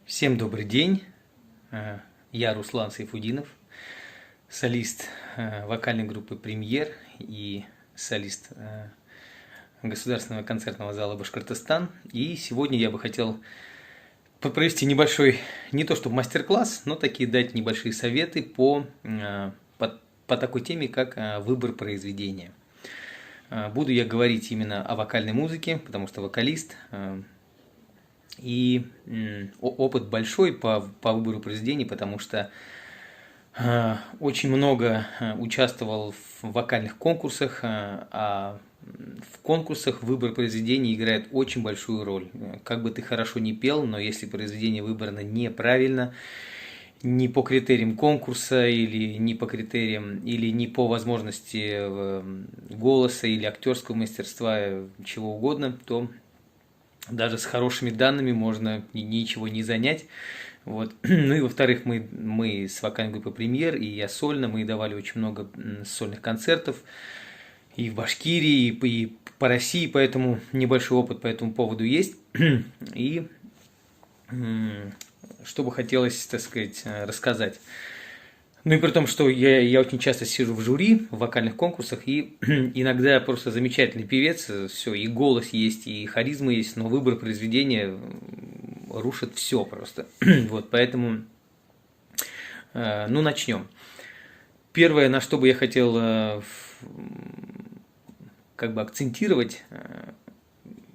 Всем добрый день. Я Руслан Сайфудинов, солист вокальной группы «Премьер» и солист Государственного концертного зала «Башкортостан». И сегодня я бы хотел провести небольшой, не то чтобы мастер-класс, но такие дать небольшие советы по такой теме, как выбор произведения. Буду я говорить именно о вокальной музыке, потому что вокалист. И опыт большой по выбору произведений, потому что очень много участвовал в вокальных конкурсах, а в конкурсах выбор произведений играет очень большую роль. Как бы ты хорошо ни пел, но если произведение выбрано неправильно, не по критериям конкурса или не по критериям, или не по возможности голоса или актерского мастерства, чего угодно, то даже с хорошими данными можно ничего не занять. Вот. Ну и во-вторых, мы с вокальной группой «Премьер» и я сольно, мы давали очень много сольных концертов и в Башкирии, и по России, поэтому небольшой опыт по этому поводу есть. И что бы хотелось, так сказать, рассказать. Ну и при том, что я очень часто сижу в жюри в вокальных конкурсах, и иногда я просто замечательный певец, все, и голос есть, и харизма есть, но выбор произведения рушит все просто. Вот, поэтому, ну, начнем. Первое, на что бы я хотел как бы акцентировать,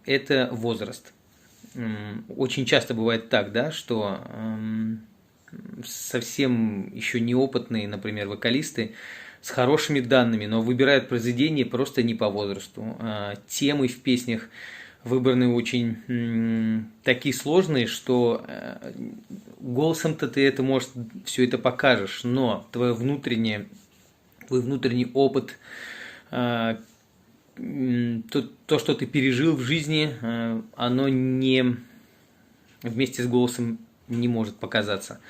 это возраст. Очень часто бывает так, да, что совсем еще неопытные, например, вокалисты с хорошими данными, но выбирают произведения просто не по возрасту. Темы в песнях выбраны очень такие сложные, что голосом-то ты это, может, все это покажешь, но твой внутренний опыт, то, что ты пережил в жизни, оно не вместе с голосом не может показаться.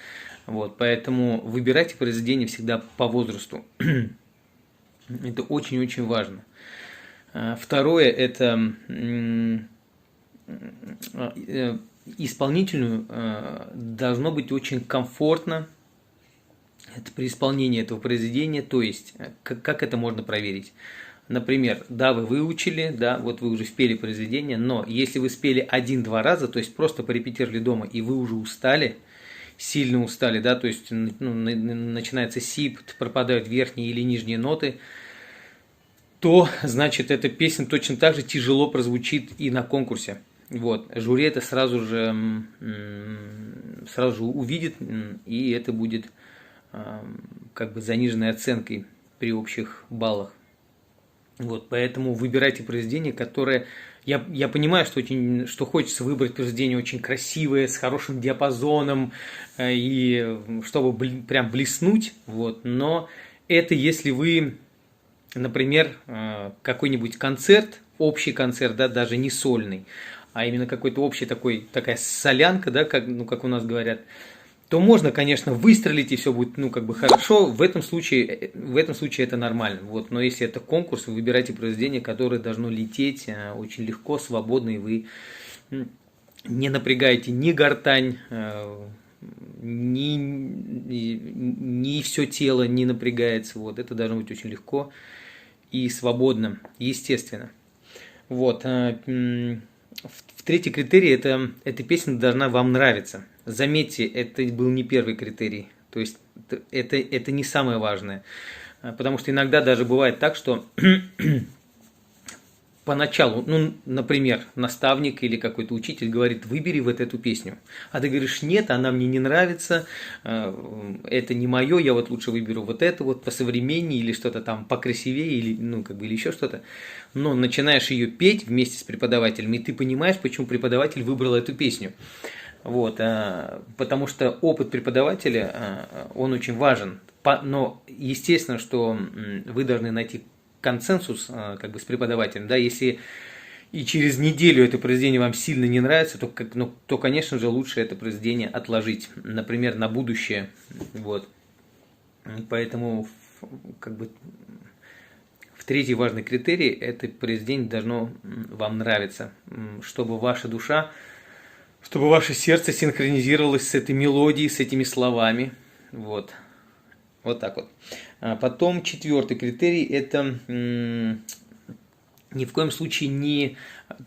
Вот, поэтому выбирайте произведения всегда по возрасту. Это очень-очень важно. Второе, это исполнителю должно быть очень комфортно это при исполнении этого произведения. То есть, как это можно проверить? Например, да, вы выучили, да, вот вы уже спели произведение, но если вы спели 1-2 раза, то есть просто порепетировали дома, и вы уже устали, сильно устали, да, то есть начинается сип, пропадают верхние или нижние ноты, то, значит, эта песня точно так же тяжело прозвучит и на конкурсе. Вот, жюри это сразу же увидит, и это будет как бы заниженной оценкой при общих баллах. Вот, поэтому выбирайте произведение, которое... Я понимаю, что хочется выбрать произведение очень красивое, с хорошим диапазоном, и чтобы прям блеснуть, вот, но это если вы, например, какой-нибудь концерт, общий концерт, да, даже не сольный, а именно какой-то общий такая солянка, да, как у нас говорят, то можно, конечно, выстрелить, и все будет, как бы хорошо. В этом случае это нормально. Вот. Но если это конкурс, вы выбираете произведение, которое должно лететь очень легко, свободно, и вы не напрягаете ни гортань, ни все тело не напрягается. Вот. Это должно быть очень легко и свободно, естественно. Вот. Третий критерий – эта песня должна вам нравиться. Заметьте, это был не первый критерий, то есть это не самое важное, потому что иногда даже бывает так, что поначалу, например, наставник или какой-то учитель говорит, выбери вот эту песню, а ты говоришь, нет, она мне не нравится, это не мое, я вот лучше выберу вот это вот посовременнее или что-то там покрасивее или или еще что-то, но начинаешь ее петь вместе с преподавателем, и ты понимаешь, почему преподаватель выбрал эту песню. Вот, потому что опыт преподавателя, он очень важен, но естественно, что вы должны найти консенсус как бы с преподавателем, да, если и через неделю это произведение вам сильно не нравится, то конечно же, лучше это произведение отложить, например, на будущее, вот, поэтому как бы третий важный критерий – это произведение должно вам нравиться, чтобы ваша душа чтобы ваше сердце синхронизировалось с этой мелодией, с этими словами. Вот. Вот так вот. Потом четвертый критерий – это ни в коем случае не…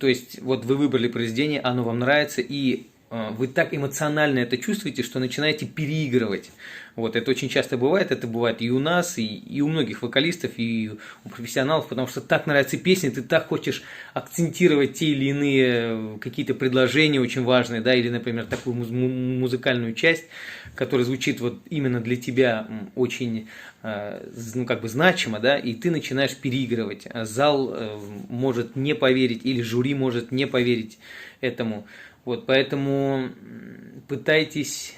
То есть, вот вы выбрали произведение, оно вам нравится, и вы так эмоционально это чувствуете, что начинаете переигрывать. Вот, это очень часто бывает, это бывает и у нас, и у многих вокалистов, и у профессионалов, потому что так нравится песня, ты так хочешь акцентировать те или иные какие-то предложения очень важные, да, или, например, такую музыкальную часть, которая звучит вот именно для тебя очень, ну, как бы значимо, да, и ты начинаешь переигрывать. Зал может не поверить, или жюри может не поверить этому. Вот, поэтому пытайтесь…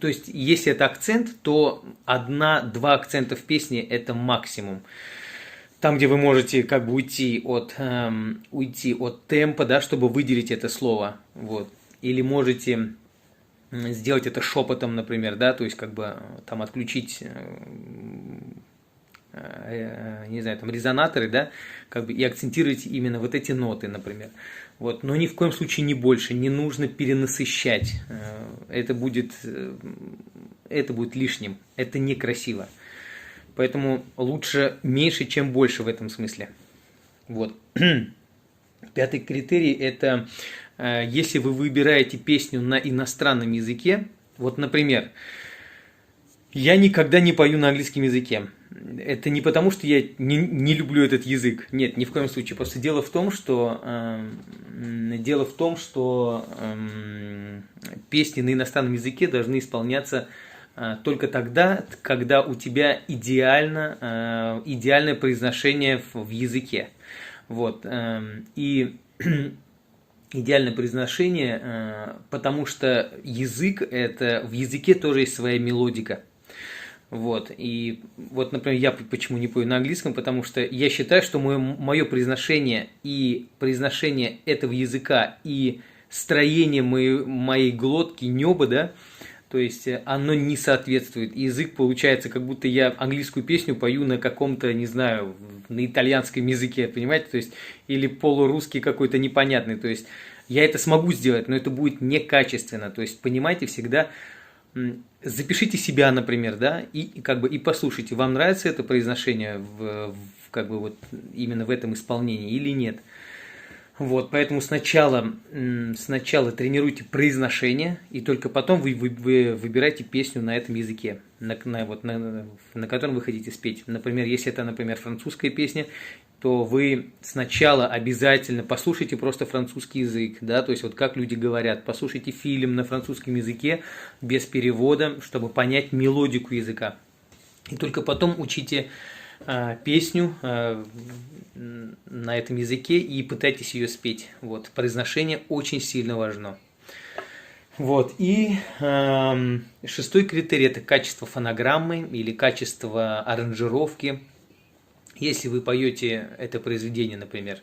То есть, если это акцент, то 1-2 акцента в песне – это максимум. Там, где вы можете как бы уйти от темпа, да, чтобы выделить это слово. Вот. Или можете сделать это шепотом, например, да, то есть как бы там отключить, не знаю, там резонаторы, да, как бы и акцентировать именно вот эти ноты, например. Вот, но ни в коем случае не больше, не нужно перенасыщать. Это будет лишним, это некрасиво. Поэтому лучше меньше, чем больше в этом смысле. Вот. Пятый критерий – это если вы выбираете песню на иностранном языке. Вот, например, я никогда не пою на английском языке. Это не потому, что я не люблю этот язык. Нет, ни в коем случае. Просто дело в том, что песни на иностранном языке должны исполняться только тогда, когда у тебя идеальное произношение в языке. Вот. И идеальное произношение, потому что язык, в языке тоже есть своя мелодика. Вот. И вот, например, я почему не пою на английском, потому что я считаю, что мое произношение и произношение этого языка и строение моей глотки, неба, да, то есть оно не соответствует. Язык получается, как будто я английскую песню пою на каком-то, не знаю, на итальянском языке, понимаете, то есть, или полурусский какой-то непонятный, то есть я это смогу сделать, но это будет некачественно, то есть понимаете, всегда запишите себя, например, да, и как бы и послушайте, вам нравится это произношение как бы вот именно в этом исполнении или нет. Вот, поэтому сначала тренируйте произношение, и только потом вы выбираете песню на этом языке, на котором вы хотите спеть. Например, если это, например, французская песня, то вы сначала обязательно послушайте просто французский язык, да, то есть вот как люди говорят, послушайте фильм на французском языке без перевода, чтобы понять мелодику языка. И только потом учите песню на этом языке и пытайтесь ее спеть. Вот. Произношение очень сильно важно. Вот. И шестой критерий – это качество фонограммы или качество аранжировки. Если вы поете это произведение, например,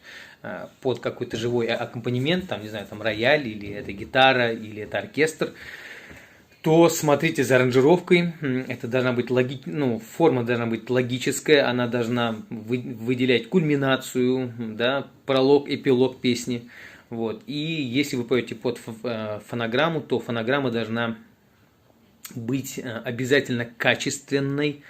под какой-то живой аккомпанемент, там, не знаю, там рояль, или это гитара, или это оркестр, то смотрите за аранжировкой. Это должна быть форма должна быть логическая, она должна выделять кульминацию, да, пролог, эпилог песни. Вот. И если вы поете под фонограмму, то фонограмма должна быть обязательно качественной.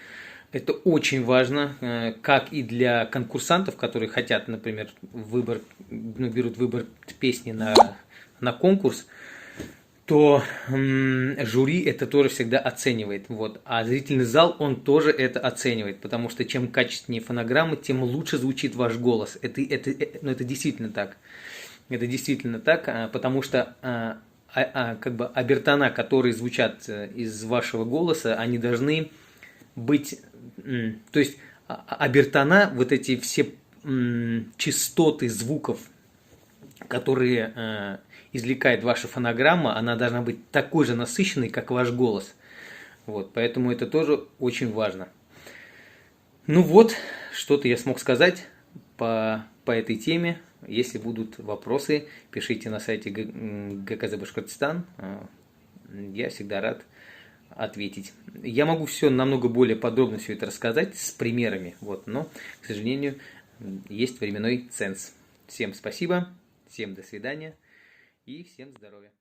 Это очень важно, как и для конкурсантов, которые хотят, например, берут выбор песни на конкурс, то жюри это тоже всегда оценивает. Вот. А зрительный зал, он тоже это оценивает, потому что чем качественнее фонограмма, тем лучше звучит ваш голос. Это действительно так. Это действительно так, потому что как бы обертона, которые звучат из вашего голоса, они должны быть… То есть обертона, вот эти все частоты звуков, которые извлекает ваша фонограмма, она должна быть такой же насыщенной, как ваш голос. Вот, поэтому это тоже очень важно. Ну вот, что-то я смог сказать по этой теме. Если будут вопросы, пишите на сайте ГКЗ Башкортостан. Я всегда рад ответить. Я могу все намного более подробно все это рассказать с примерами, вот, но, к сожалению, есть временной ценз. Всем спасибо, всем до свидания. И всем здоровья!